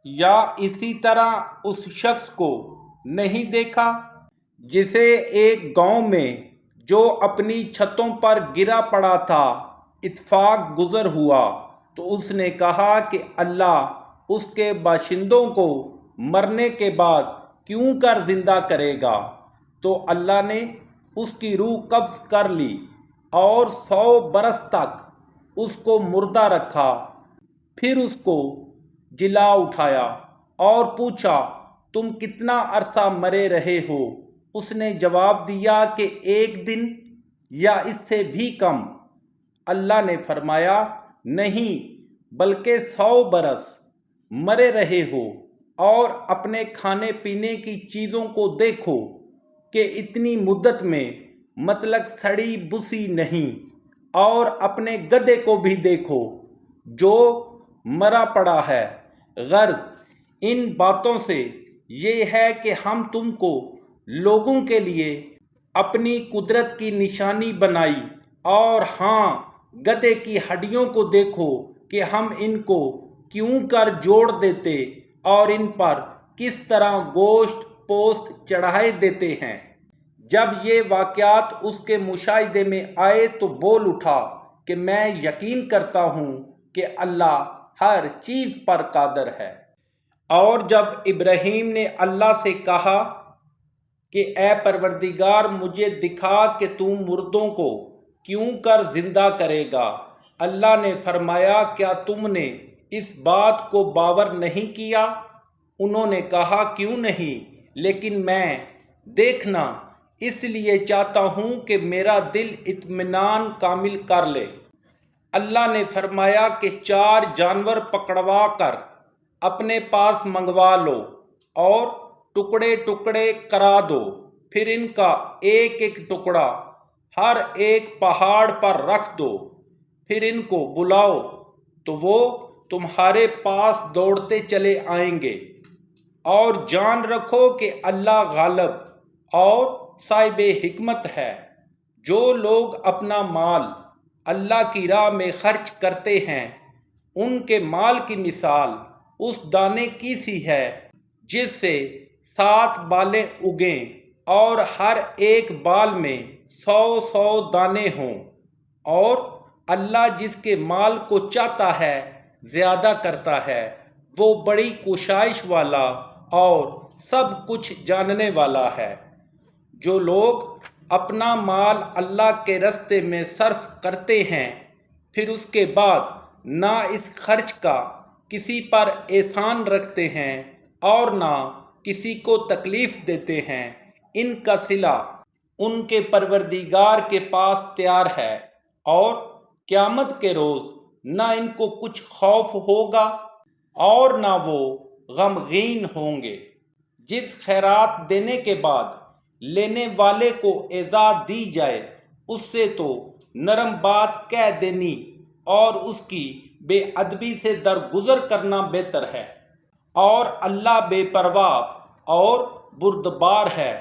یا اسی طرح اس شخص کو نہیں دیکھا جسے ایک گاؤں میں جو اپنی چھتوں پر گرا پڑا تھا اتفاق گزر ہوا تو اس نے کہا کہ اللہ اس کے باشندوں کو مرنے کے بعد کیوں کر زندہ کرے گا؟ تو اللہ نے اس کی روح قبض کر لی اور 100 برس تک اس کو مردہ رکھا، پھر اس کو جلا اٹھایا اور پوچھا تم کتنا عرصہ مرے رہے ہو؟ اس نے جواب دیا کہ 1 دن یا اس سے بھی کم۔ اللہ نے فرمایا نہیں بلکہ 100 برس مرے رہے ہو، اور اپنے کھانے پینے کی چیزوں کو دیکھو کہ اتنی مدت میں مطلق سڑی بسی نہیں، اور اپنے گدھے کو بھی دیکھو جو مرا پڑا ہے۔ غرض ان باتوں سے یہ ہے کہ ہم تم کو لوگوں کے لیے اپنی قدرت کی نشانی بنائی، اور ہاں گدھے کی ہڈیوں کو دیکھو کہ ہم ان کو کیوں کر جوڑ دیتے اور ان پر کس طرح گوشت پوست چڑھائے دیتے ہیں۔ جب یہ واقعات اس کے مشاہدے میں آئے تو بول اٹھا کہ میں یقین کرتا ہوں کہ اللہ ہر چیز پر قادر ہے۔ اور جب ابراہیم نے اللہ سے کہا کہ اے پروردگار مجھے دکھا کہ تو مردوں کو کیوں کر زندہ کرے گا، اللہ نے فرمایا کیا تم نے اس بات کو باور نہیں کیا؟ انہوں نے کہا کیوں نہیں، لیکن میں دیکھنا اس لیے چاہتا ہوں کہ میرا دل اطمینان کامل کر لے۔ اللہ نے فرمایا کہ 4 جانور پکڑوا کر اپنے پاس منگوا لو اور ٹکڑے ٹکڑے کرا دو، پھر ان کا ایک ایک ٹکڑا ہر ایک پہاڑ پر رکھ دو، پھر ان کو بلاؤ تو وہ تمہارے پاس دوڑتے چلے آئیں گے، اور جان رکھو کہ اللہ غالب اور صاحب حکمت ہے۔ جو لوگ اپنا مال اللہ کی راہ میں خرچ کرتے ہیں ان کے مال کی مثال اس دانے کی سی ہے جس سے 7 بالیں اگیں اور ہر ایک بال میں 100 دانے ہوں، اور اللہ جس کے مال کو چاہتا ہے زیادہ کرتا ہے، وہ بڑی کوشش والا اور سب کچھ جاننے والا ہے۔ جو لوگ اپنا مال اللہ کے راستے میں صرف کرتے ہیں پھر اس کے بعد نہ اس خرچ کا کسی پر احسان رکھتے ہیں اور نہ کسی کو تکلیف دیتے ہیں، ان کا صلہ ان کے پروردگار کے پاس تیار ہے، اور قیامت کے روز نہ ان کو کچھ خوف ہوگا اور نہ وہ غمگین ہوں گے۔ جس خیرات دینے کے بعد لینے والے کو ایذا دی جائے اس سے تو نرم بات کہہ دینی اور اس کی بے ادبی سے درگزر کرنا بہتر ہے، اور اللہ بے پرواہ اور بردبار ہے۔